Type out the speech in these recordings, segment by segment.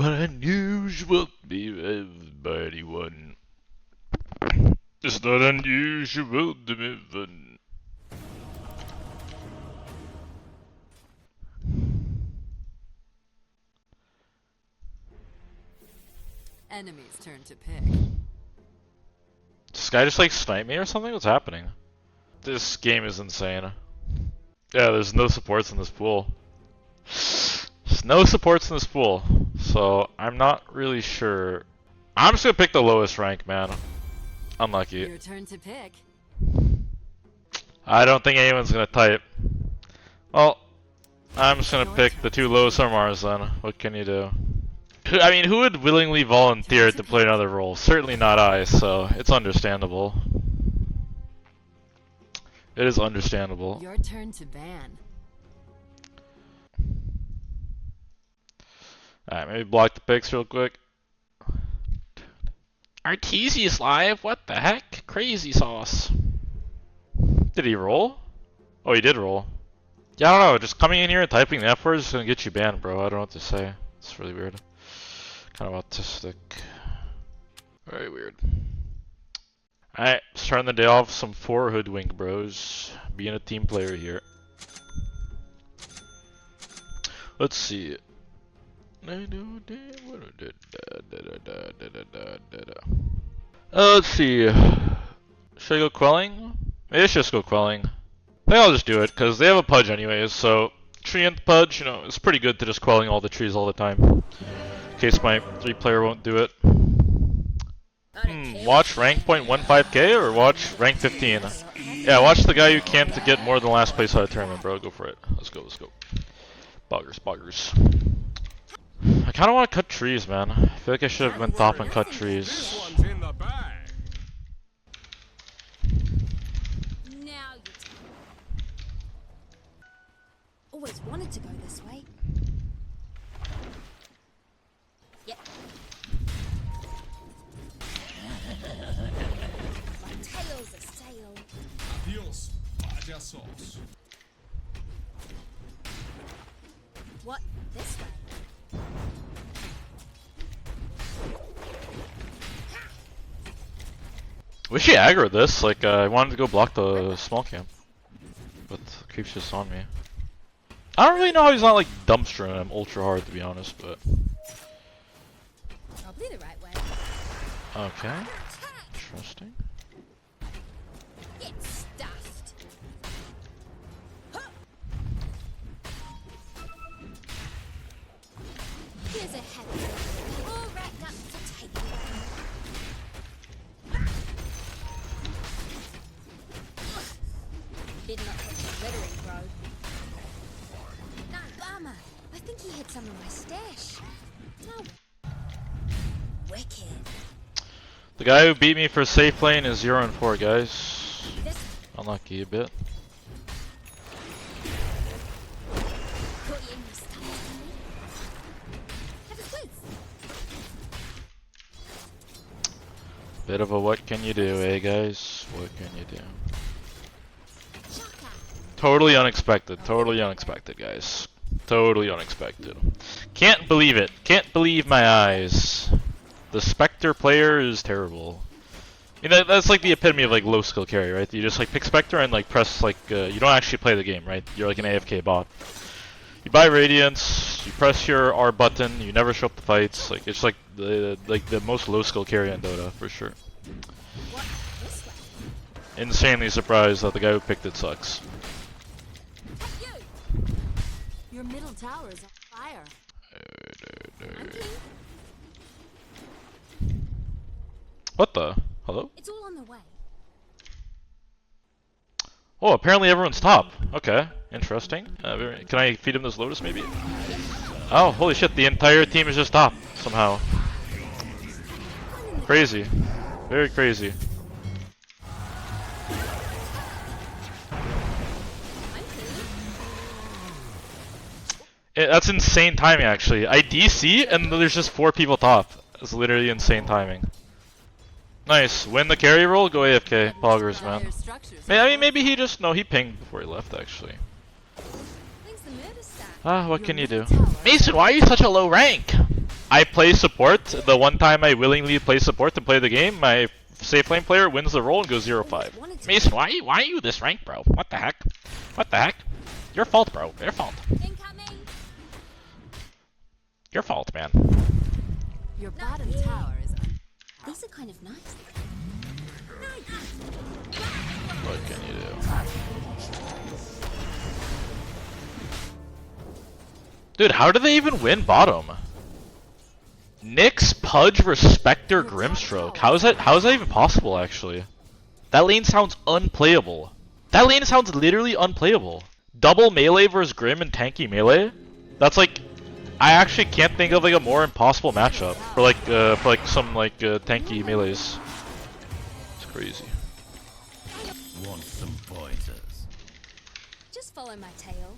quite unusual to be everybody one. It's not unusual to be fun. Enemy's turn to pick. This guy just like sniped me or something? What's happening? This game is insane. Yeah, there's no supports in this pool. There's no supports in this pool, so I'm not really sure. I'm just gonna pick the lowest rank, man. Unlucky. Your turn to pick. I don't think anyone's gonna type. Well, I'm just gonna pick the two lowest MRs then. What can you do? I mean, who would willingly volunteer to play another role? Certainly not I, so it's understandable. It is understandable. Your turn to ban. Alright, maybe block the picks real quick. Arteezy's live? What the heck? Crazy sauce. Did he roll? Oh, he did roll. Yeah, I don't know. Just coming in here and typing the F word is gonna get you banned, bro. I don't know what to say. It's really weird. Kind of autistic. Very weird. Alright, starting the day off with some 4 hoodwink bros. Being a team player here. Let's see. Let's see. Should I go quelling? Maybe I should just go quelling. I think I'll just do it, because they have a pudge anyways, so tree and pudge, you know, it's pretty good to just quelling all the trees all the time. In case my 3-player won't do it. Watch rank 0.15k or watch rank 15? Yeah, watch the guy who can't to get more than last place at a tournament, bro. Go for it. Let's go, let's go. Boggers, boggers. I kinda wanna cut trees, man. I feel like I should have went top and cut trees. Now you always wanted to go this way. Yep. My tail's a sail. Adios, payasos. What? This way? Wish he aggroed this, like I wanted to go block the small camp. But the creep's just on me. I don't really know how he's not like dumpstering him ultra hard to be honest, but Probably the right way. okay. Interesting. Get stuffed. Here's a happy all wrapped up to take you. Did not put the lettering, bro. No, bummer. I think he had some of my stash. No. Wicked. The guy who beat me for safe lane is 0-4, guys. Unlucky a bit. Put you in your stomach. Have a quiz. Bit of a what can you do, eh guys? What can you do? Totally unexpected, guys. Totally unexpected. Can't believe it. Can't believe my eyes. The Spectre player is terrible. You know, that's like the epitome of like low skill carry, right? You just like pick Spectre and like press like, you don't actually play the game, right? You're like an AFK bot. You buy Radiance, you press your R button, you never show up to fights. Like it's like the most low skill carry on Dota, for sure. Insanely surprised that the guy who picked it sucks. Your middle tower is on fire. What the? Hello? It's all on the way. Oh, apparently everyone's top. Okay, interesting. Can I feed him this Lotus maybe? Oh, holy shit, the entire team is just top somehow. Crazy. Very crazy. That's insane timing actually. I DC and there's just 4 people top. That's literally insane timing. Nice. Win the carry roll, go AFK. Poggers, man. I mean, maybe he just... No, he pinged before he left, actually. When's the murder start? Ah, what can you do? Mason, why are you such a low rank? I play support. The one time I willingly play support to play the game, my safe lane player wins the role and goes 0-5. Mason, why are you this rank, bro? What the heck? What the heck? Your fault, bro. Your fault. Incoming. Your fault, man. Your bottom tower is These are kind of nice. What can you do? Dude, how do they even win bottom? Nyx, Pudge, Respector, Grimstroke. How is that even possible, actually? That lane sounds unplayable. That lane sounds literally unplayable. Double melee versus Grim and tanky melee? That's like... I actually can't think of like a more impossible matchup for like some like tanky melees. It's crazy. Want some pointers? Just follow my tail.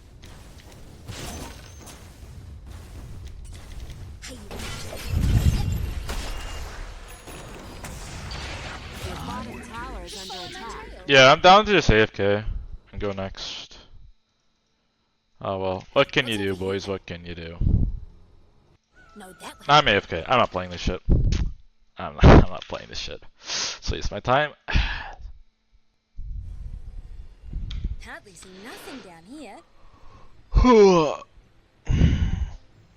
Hey, your bottom tower is under attack. Yeah, I'm down to just AFK and go next. Oh well, what can you do, boys? What can you do? no, that way. I'm AFK. I'm not playing this shit. I'm not playing this shit. So waste my time. Hardly see nothing down here.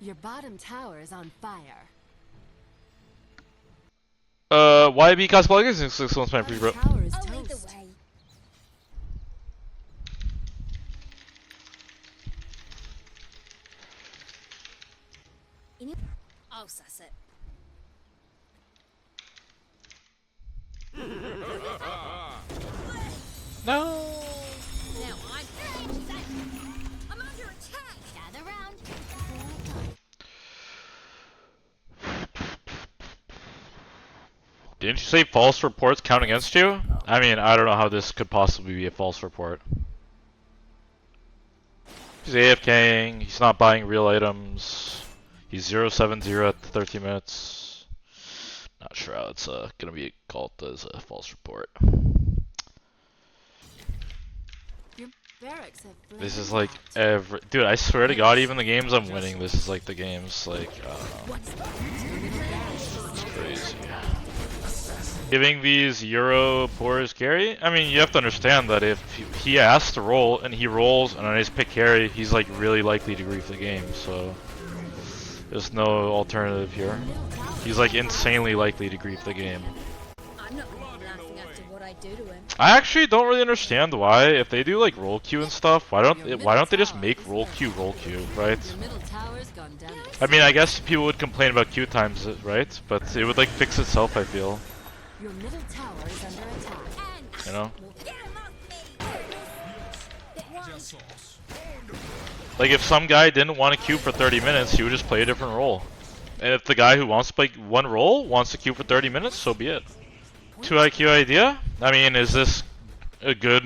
Your bottom tower is on fire. YB Casablanca is 6 months my free, bro. Bottom tower is I'll lead the toast. way. I'll suss it. No. Now I'm under attack. Gather round. Didn't you say false reports count against you? I mean, I don't know how this could possibly be a false report. He's AFKing, he's not buying real items. He's 0-7-0 at 13 minutes. Not sure how it's gonna be called as a false report. Your barracks have This is flamed like out. every dude. I swear to God, even the games I'm winning, this is like the games. Like, I don't know. It's crazy. Giving these Euro poors carry. I mean, you have to understand that if he asks to roll and he rolls and I just pick carry, he's like really likely to grief the game. So there's no alternative here. He's like insanely likely to grief the game. I'm not gonna be laughing after what I do to him. I actually don't really understand why, if they do like roll queue and stuff, why don't they just make roll queue, right? Your middle tower's gone down. I mean, I guess people would complain about queue times, right? But it would like fix itself, I feel. Your middle tower is under attack. You know? Haja sós. Like if some guy didn't want to queue for 30 minutes, he would just play a different role. And if the guy who wants to play one role wants to queue for 30 minutes, so be it. 2 IQ idea? I mean, is this a good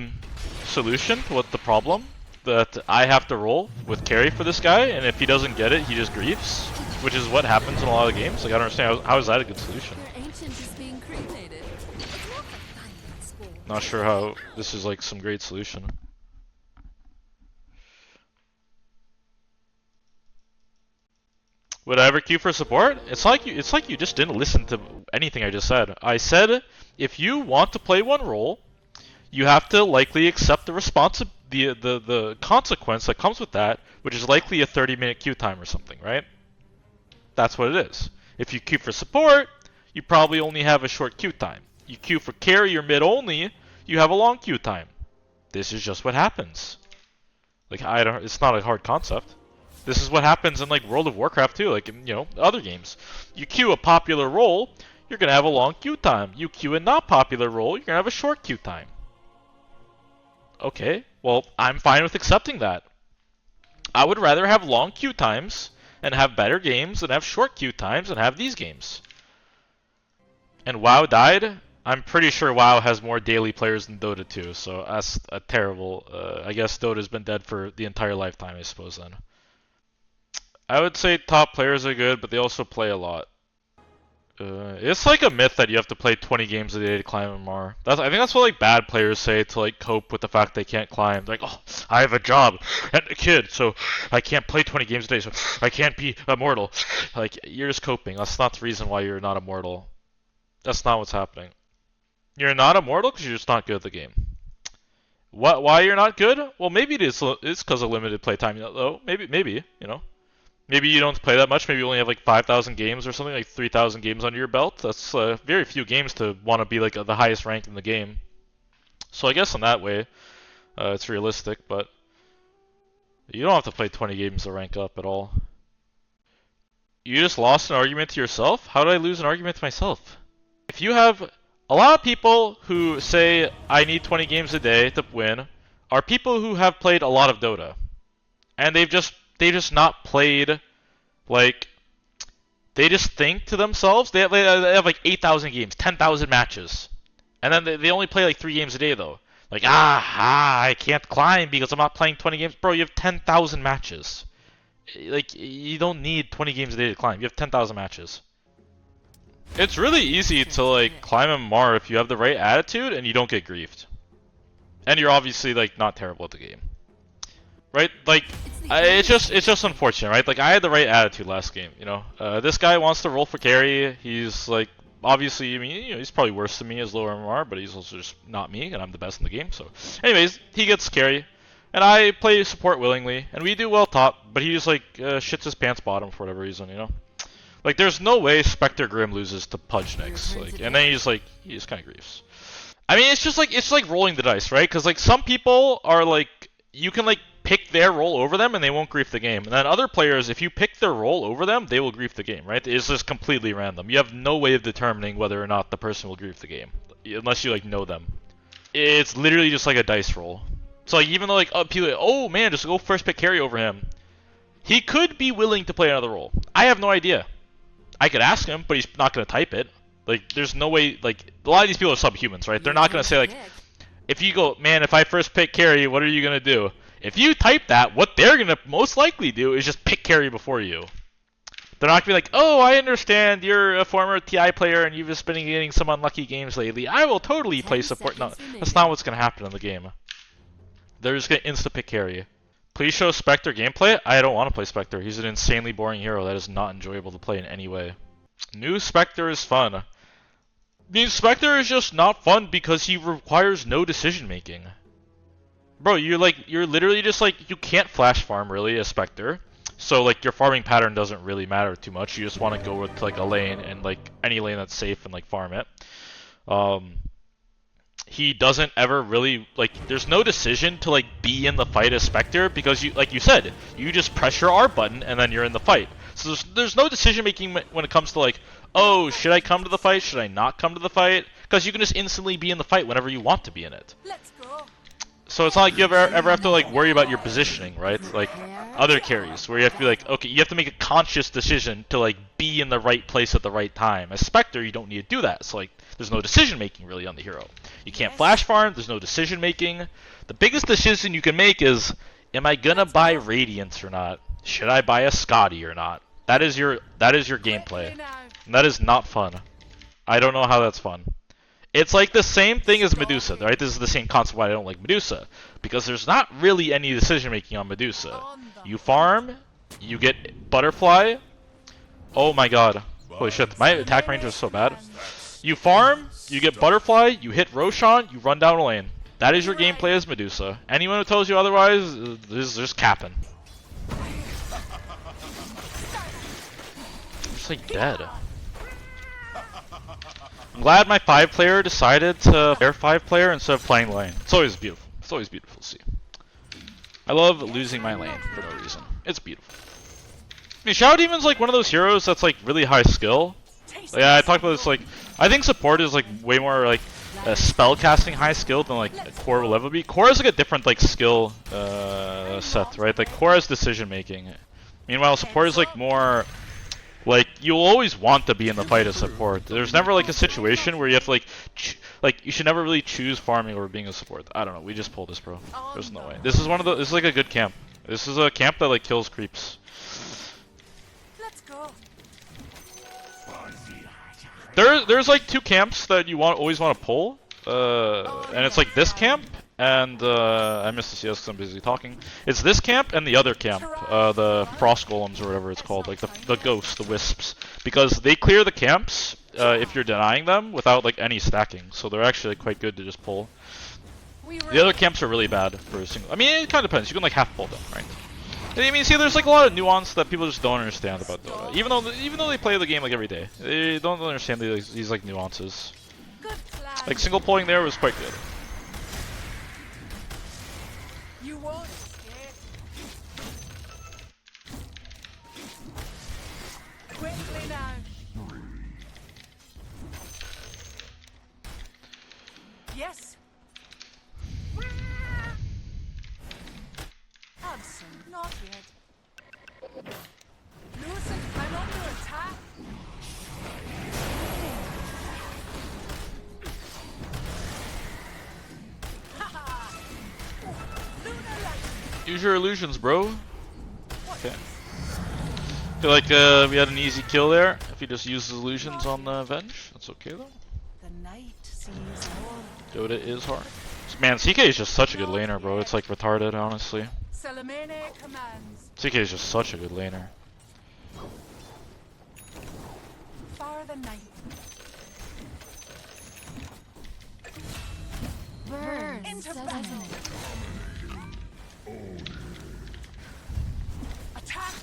solution to what the problem? That I have to roll with carry for this guy, and if he doesn't get it, he just griefs? Which is what happens in a lot of games. Like, I don't understand, how is that a good solution? Your ancient is being cremated. It's more for fun than school. Not sure how this is like some great solution. Would I ever queue for support? It's like you just didn't listen to anything I just said. I said if you want to play one role, you have to likely accept the consequence that comes with that, which is likely a 30-minute queue time or something, right? That's what it is. If you queue for support, you probably only have a short queue time. You queue for carry or mid only, you have a long queue time. This is just what happens. Like it's not a hard concept. This is what happens in like World of Warcraft too, like in, other games. You queue a popular role, you're gonna have a long queue time. You queue a not popular role, you're gonna have a short queue time. Okay, well, I'm fine with accepting that. I would rather have long queue times and have better games than have short queue times and have these games. And WoW died. I'm pretty sure WoW has more daily players than Dota 2, so that's a terrible... I guess Dota's been dead for the entire lifetime, I suppose, then. I would say top players are good, but they also play a lot. It's like a myth that you have to play 20 games a day to climb MMR. I think that's what like bad players say to like cope with the fact they can't climb. Like, oh, I have a job and a kid, so I can't play 20 games a day, so I can't be immortal. Like, you're just coping. That's not the reason why you're not immortal. That's not what's happening. You're not immortal because you're just not good at the game. What? Why you're not good? Well, maybe it's because of limited playtime. Though maybe you know. Maybe you don't play that much. Maybe you only have like 5,000 games or something, like 3,000 games under your belt. That's very few games to want to be like the highest rank in the game. So I guess in that way, it's realistic. But you don't have to play 20 games to rank up at all. You just lost an argument to yourself? How did I lose an argument to myself? If you have a lot of people who say I need 20 games a day to win, are people who have played a lot of Dota, and they've just not played, like, they just think to themselves, they have like 8,000 games, 10,000 matches, and then they only play like 3 games a day though. Like, I can't climb because I'm not playing 20 games. Bro, you have 10,000 matches. Like, you don't need 20 games a day to climb. You have 10,000 matches. It's really easy to like climb MMR if you have the right attitude and you don't get griefed. And you're obviously like not terrible at the game. Right? Like, it's just unfortunate, right? Like, I had the right attitude last game, you know? This guy wants to roll for carry. He's, like, obviously, I mean, you know, he's probably worse than me as lower MMR, but he's also just not me, and I'm the best in the game, so. Anyways, he gets carry, and I play support willingly, and we do well top, but he just, like, shits his pants bottom for whatever reason, you know? Like, there's no way Spectre Grim loses to Pudge next, like, and then he's, like, he just kind of griefs. I mean, it's just, like, it's like rolling the dice, right? Because, like, some people are, like, you can, like, pick their role over them and they won't grief the game. And then other players, if you pick their role over them, they will grief the game, right? It's just completely random. You have no way of determining whether or not the person will grief the game, unless you like know them. It's literally just like a dice roll. So like, even though like people are like, oh man, just go first pick carry over him, he could be willing to play another role. I have no idea. I could ask him, but he's not going to type it. Like, there's no way, like, a lot of these people are subhumans, right? They're not going to say like, if you go, man, if I first pick carry, what are you going to do? If you type that, what they're going to most likely do is just pick carry before you. They're not going to be like, oh, I understand you're a former TI player and you've just been getting some unlucky games lately. I will totally play support. No, that's not what's going to happen in the game. They're just going to insta-pick carry. Please show Spectre gameplay. I don't want to play Spectre. He's an insanely boring hero that is not enjoyable to play in any way. New Spectre is fun. I mean, Spectre is just not fun because he requires no decision making. Bro, you're literally just like, you can't flash farm really as Spectre. So like your farming pattern doesn't really matter too much. You just want to go with like a lane and like any lane that's safe and like farm it. He doesn't ever really like, there's no decision to like be in the fight as Spectre because you, like you said, you just press your R button and then you're in the fight. So there's no decision making when it comes to like, oh, should I come to the fight? Should I not come to the fight? Because you can just instantly be in the fight whenever you want to be in it. Let's go. So it's not like you ever have to like worry about your positioning, right? Like other carries where you have to be like, okay, you have to make a conscious decision to like be in the right place at the right time. As Spectre, you don't need to do that. So like, there's no decision making really on the hero. You can't flash farm. There's no decision making. The biggest decision you can make is, am I gonna buy Radiance or not? Should I buy a Scotty or not? That is your gameplay, and that is not fun. I don't know how that's fun. It's like the same thing as Medusa, right? This is the same concept why I don't like Medusa. Because there's not really any decision making on Medusa. You farm, you get Butterfly. Oh my god. Holy shit, my attack range was so bad. You farm, you get Butterfly, you hit Roshan, you run down a lane. That is your gameplay as Medusa. Anyone who tells you otherwise is just capping. I'm just like dead. I'm glad my 5-player decided to their 5-player instead of playing lane. It's always beautiful. It's always beautiful to see. I love losing my lane for no reason. It's beautiful. I mean, Shadow Demon's like one of those heroes that's like really high skill. Yeah, I talked about this, like, I think support is like way more like spell casting high skill than like core will ever be. Core is like a different like skill set, right? Like core has decision making. Meanwhile, support is like more like, you'll always want to be in the fight as support. There's never like a situation where you have to like you should never really choose farming over being a support. I don't know. We just pulled this, bro. There's no way. This is this is like a good camp. This is a camp that like kills creeps. Let's go. There's like two camps that you always want to pull, and it's like this camp and I missed the CS because I'm busy talking. It's this camp and the other camp, the frost golems or whatever it's called, like the ghosts, the wisps, because they clear the camps if you're denying them without like any stacking, so they're actually quite good to just pull. The other camps are really bad for a single. I mean, it kind of depends. You can like half pull them, right? I mean, see, there's like a lot of nuance that people just don't understand about Dota. Even though they play the game like every day, they don't understand these like nuances. Like single pulling there was quite good. You won't quickly now. Yes. Hudson, not yet. Lewison, I'm under attack. Use your illusions, bro. Okay. Feel like we had an easy kill there. If he just uses illusions on the Venge, that's okay though. The night sees all. Dota is hard. Man, CK is just such a good laner, bro. It's like retarded, honestly. Salamene commands. CK is just such a good laner. Far the night. Burn. Into So battle. doesn't it? Attack.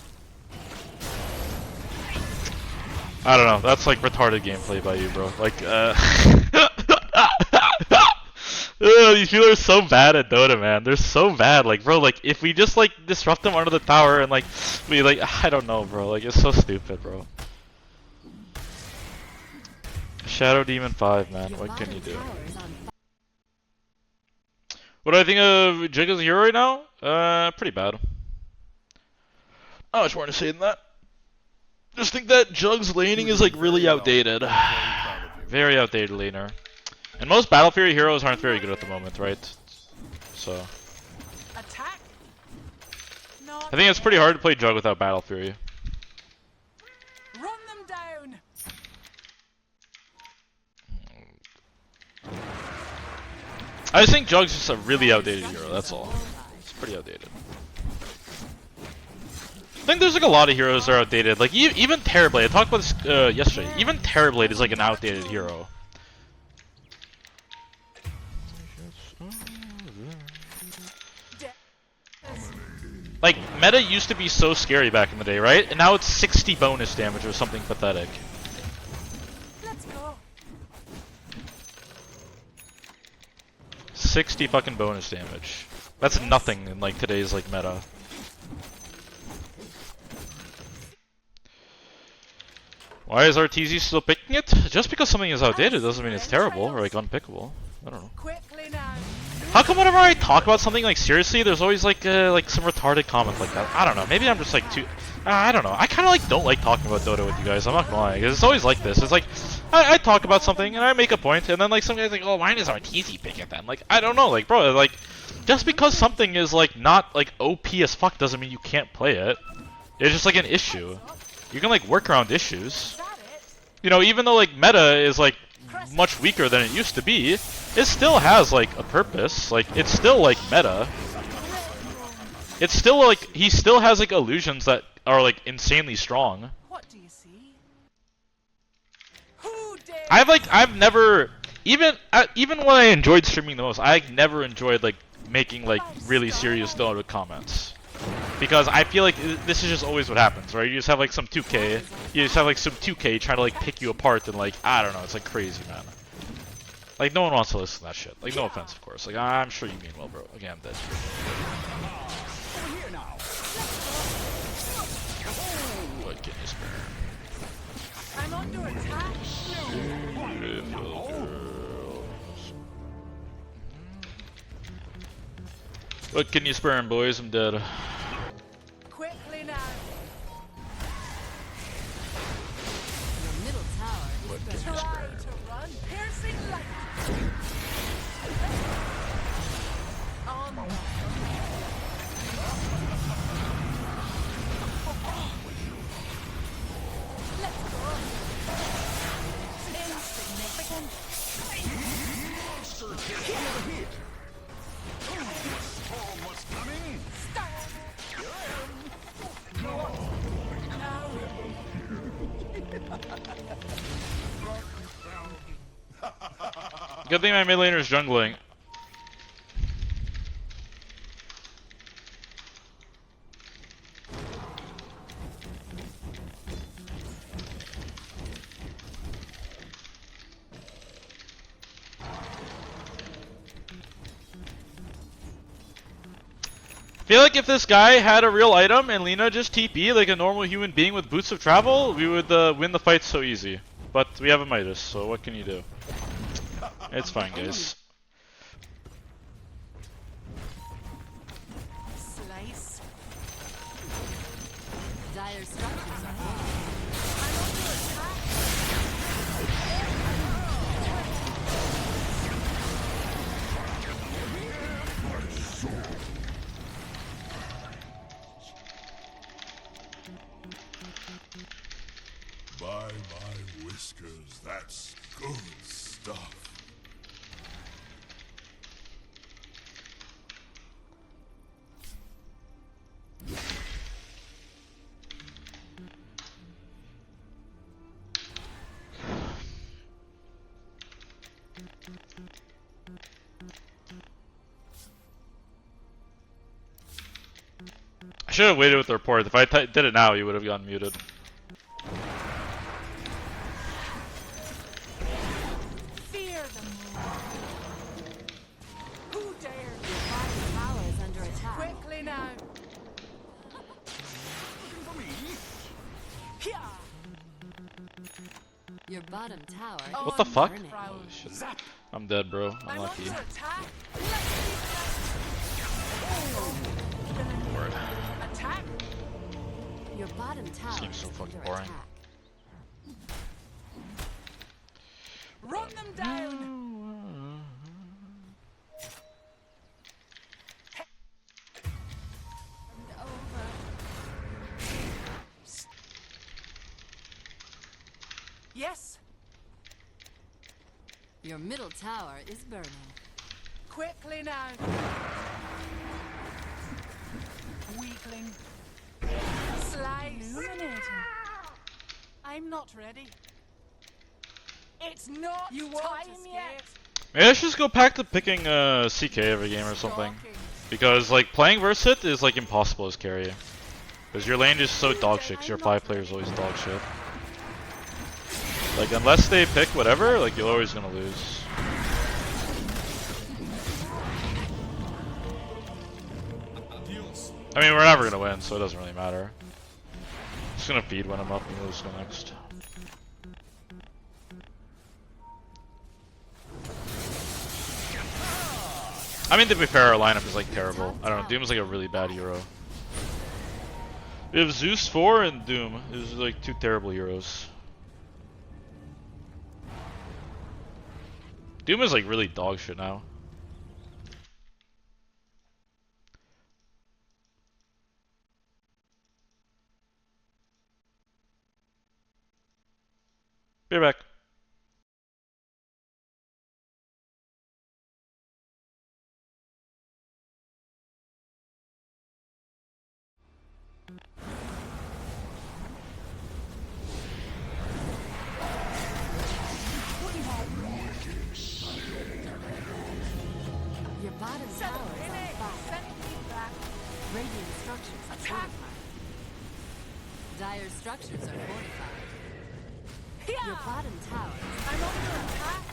I don't know. That's like retarded gameplay by you, bro. Like, these people are so bad at Dota, man. They're so bad. Like, bro, like, if we just, like, disrupt them under the tower and, like, we, like, I don't know, bro. Like, it's so stupid, bro. Shadow Demon 5, man. Your What can you bottom do? tower is on fire. What do I think of Jig as a hero right now? Pretty bad. Not much more to say than that. Just think that Jug's laning is, like, really outdated. Very outdated laner. And most Battle Fury heroes aren't very good at the moment, right? So Attack. Not I think it's pretty hard to play Jug without Battle Fury. Run them down. I just think Jug's just a really outdated hero, that's all. It's pretty outdated. I think there's like a lot of heroes that are outdated. Like even Terrorblade, I talked about this yesterday. Even Terrorblade is like an outdated hero. Like, meta used to be so scary back in the day, right? And now it's 60 bonus damage or something pathetic. Let's go. 60 fucking bonus damage. That's nothing in like today's like meta. Why is RTZ still picking it? Just because something is outdated doesn't mean it's terrible or like unpickable. I don't know. Quickly now. How come whenever I talk about something like seriously, there's always like some retarded comment like that? I don't know. Maybe I'm just like too. I don't know. I kind of like don't like talking about Dota with you guys. I'm not gonna lie, 'cause it's always like this. It's like I talk about something and I make a point, and then like some guys like, oh, why is RTZ picking it then? Like I don't know. Like bro, like just because something is like not like OP as fuck doesn't mean you can't play it. It's just like an issue. You can like work around issues. Is that it? You know, even though like meta is like much weaker than it used to be, it still has like a purpose. Like it's still like meta. It's still like he still has like illusions that are like insanely strong. What do you see? Who dare? I've never even when I enjoyed streaming the most, I never enjoyed like making like really serious Dota comments. Because I feel like this is just always what happens, right? You just have like some 2K, you just have like some 2K trying to like pick you apart and like, I don't know, it's like crazy, man. Like no one wants to listen to that shit. Like no offense, of course. Like I'm sure you mean well, bro. Again, I'm dead. What can you spare? I'm under attack. What can you spare, boys? I'm dead. Quickly now. Your middle tower is burning. Try to run. Piercing light. On. Let's go. Good thing my mid laner is jungling. I feel like if this guy had a real item and Lina just TP like a normal human being with boots of travel, we would win the fight so easy. But we have a Midas, so what can you do? It's fine, guys. Slice. Dire structures are fortified. I'm under attack. By my whiskers, that's good stuff. I should have waited with the report. If I did it now, you would have gotten muted. Fear the moon. Who dares? Your bottom tower is under attack. Quickly now. Here. Your bottom tower What the fuck? burning. Holy shit. I'm dead, bro. I'm Unlucky. under attack. Word. Attack. Your bottom tower Seems so is fucking under boring. attack. Run them down. Yes. Your middle tower is burning. Quickly now. Weakling. Slice. Illuminating. I'm not ready. It's not You time won't yet. Maybe I should just go back to picking CK every game or something. Stalking. Because like playing versus it is like impossible as carry. Because your lane is so dog shit, 'cause your 5 players always dog shit. Like unless they pick whatever, like you're always gonna lose. I mean, we're never gonna win, so it doesn't really matter. Just gonna feed when I'm up and we'll just go next. I mean, to be fair, our lineup is like terrible. I don't know, Doom is like a really bad hero. We have Zeus 4 and Doom. These are like 2 terrible heroes. Doom is like really dog shit now. Be right back. Your bottom tower is on fire. Send me back. Radiant structures are Attack. fortified. Dire structures are fortified. Here. Your bottom tower is I'm under attack.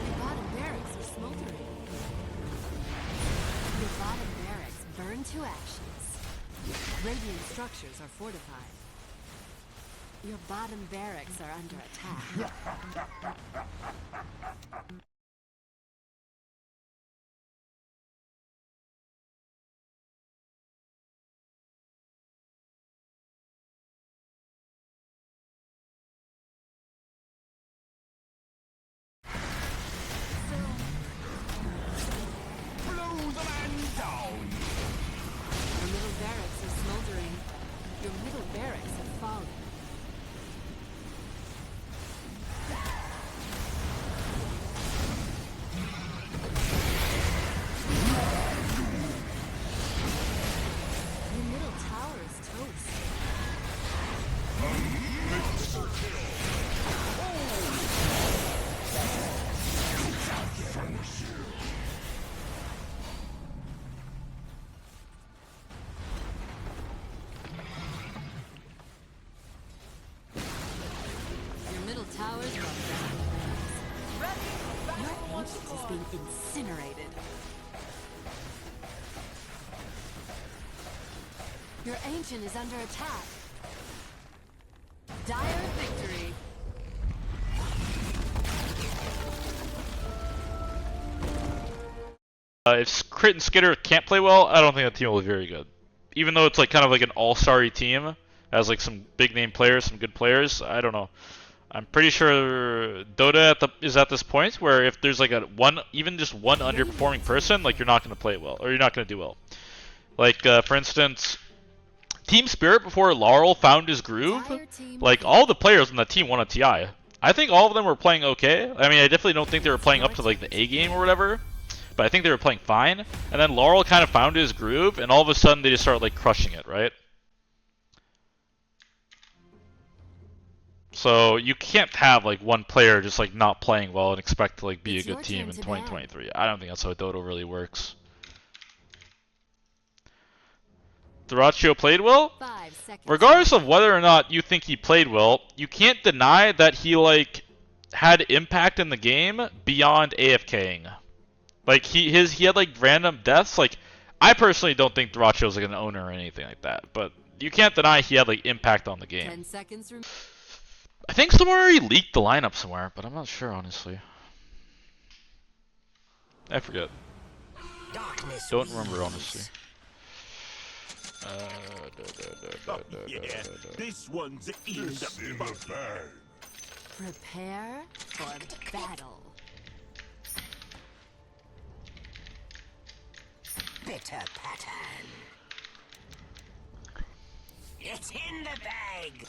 Your bottom barracks are smoldering. Your bottom barracks burn to ashes. Radiant structures are fortified. Your bottom barracks are under attack. Your middle barracks are smoldering. Your middle barracks have fallen. Incinerated. Your ancient is under attack. Dire victory. If Crit and Skitter can't play well, I don't think that team will be very good. Even though it's like kind of like an all-star team, has like some big name players, some good players. I don't know. I'm pretty sure Dota is at this point where if there's like even just one underperforming person, like you're not going to play well, or you're not going to do well. Like for instance, Team Spirit before Laurel found his groove, like all the players on that team won a TI. I think all of them were playing okay. I mean, I definitely don't think they were playing up to like the A game or whatever, but I think they were playing fine. And then Laurel kind of found his groove, and all of a sudden they just started like crushing it, right? So you can't have like one player just like not playing well and expect to like be a good team in 2023. I don't think that's how Dota really works. Dyrachyo played well? Regardless of whether or not you think he played well, you can't deny that he like had impact in the game beyond AFKing. Like he had like random deaths. Like I personally don't think Dyrachyo was like an owner or anything like that, but you can't deny he had like impact on the game. 10 seconds. I think somewhere he leaked the lineup somewhere, but I'm not sure honestly. I forget. Don't remember honestly. This one's in the bag. Prepare for battle. Bitter pattern. It's in the bag.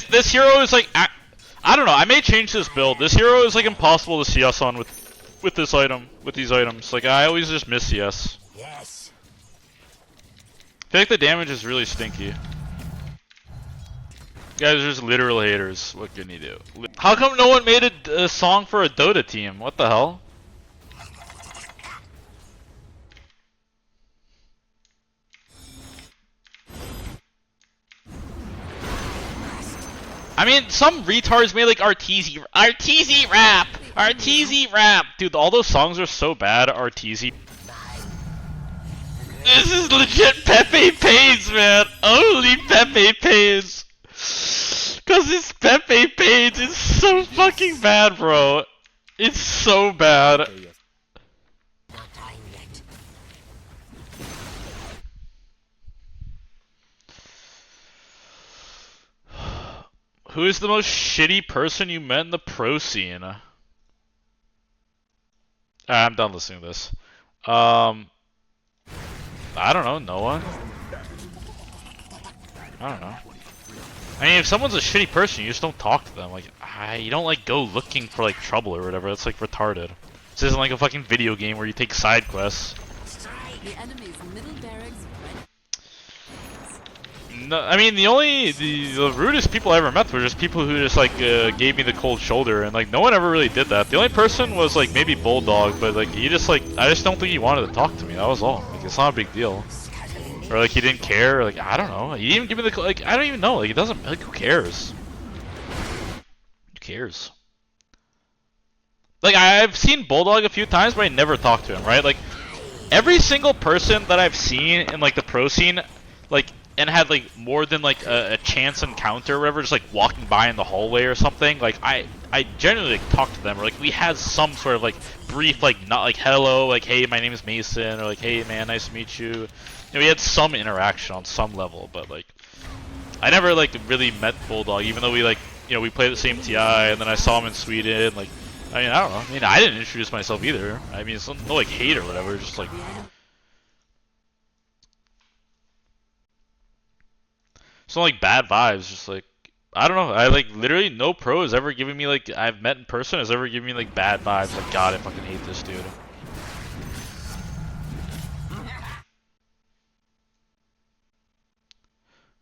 This hero is like I don't know. I may change this build. This hero is like impossible to CS on with this item, with these items. Like I always just miss CS. Yes. I feel like the damage is really stinky. You guys are just literal haters. What can you do? How come no one made a song for a Dota team? What the hell? I mean, some retards made like Arteezy rap. Dude, all those songs are so bad. Arteezy. This is legit Pepe Pays, man. Only Pepe Pays. Cause this Pepe Pays is so fucking bad, bro. It's so bad. Not time yet. Who is the most shitty person you met in the pro scene? I'm done listening to this. I don't know, Noah. I don't know. I mean, if someone's a shitty person, you just don't talk to them. Like, you don't like go looking for like trouble or whatever. That's like retarded. This isn't like a fucking video game where you take side quests. The enemy's middle barracks. No, I mean the rudest people I ever met were just people who just like gave me the cold shoulder, and like no one ever really did that. The only person was like maybe Bulldog, but like he just like I just don't think he wanted to talk to me. That was all. Like it's not a big deal. Or like he didn't care. Like I don't know. He didn't even give me the like I don't even know. Like it doesn't like who cares? Who cares? Like I've seen Bulldog a few times, but I never talked to him. Right? Like every single person that I've seen in like the pro scene, like. And had like more than like a chance encounter or whatever, just like walking by in the hallway or something. Like I genuinely like, talked to them, or like we had some sort of like brief like not like hello, like hey my name is Mason, or like hey man nice to meet you. You know, we had some interaction on some level, but like I never like really met Bulldog, even though we like you know we played the same TI, and then I saw him in Sweden. Like I mean I don't know. I mean I didn't introduce myself either. I mean it's no like hate or whatever, just like. It's not like bad vibes, just like I don't know. I like literally no pro has ever given me like I've met in person has ever given me like bad vibes. Like God, I fucking hate this dude.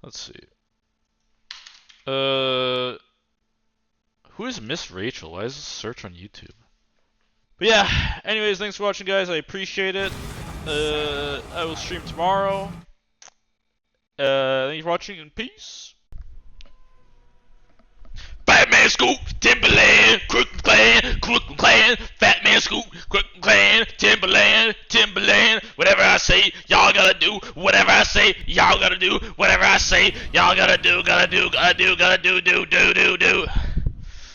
Let's see. Who is Miss Rachel? Why is this search on YouTube? But yeah. Anyways, thanks for watching, guys. I appreciate it. I will stream tomorrow. Thank you for watching and peace. Fat Man Scoop, Timberland, Crooked Clan, Fat Man Scoop, Crooked Clan, Timberland, whatever I say, y'all gotta do, whatever I say, y'all gotta do, whatever I say, y'all gotta do, do.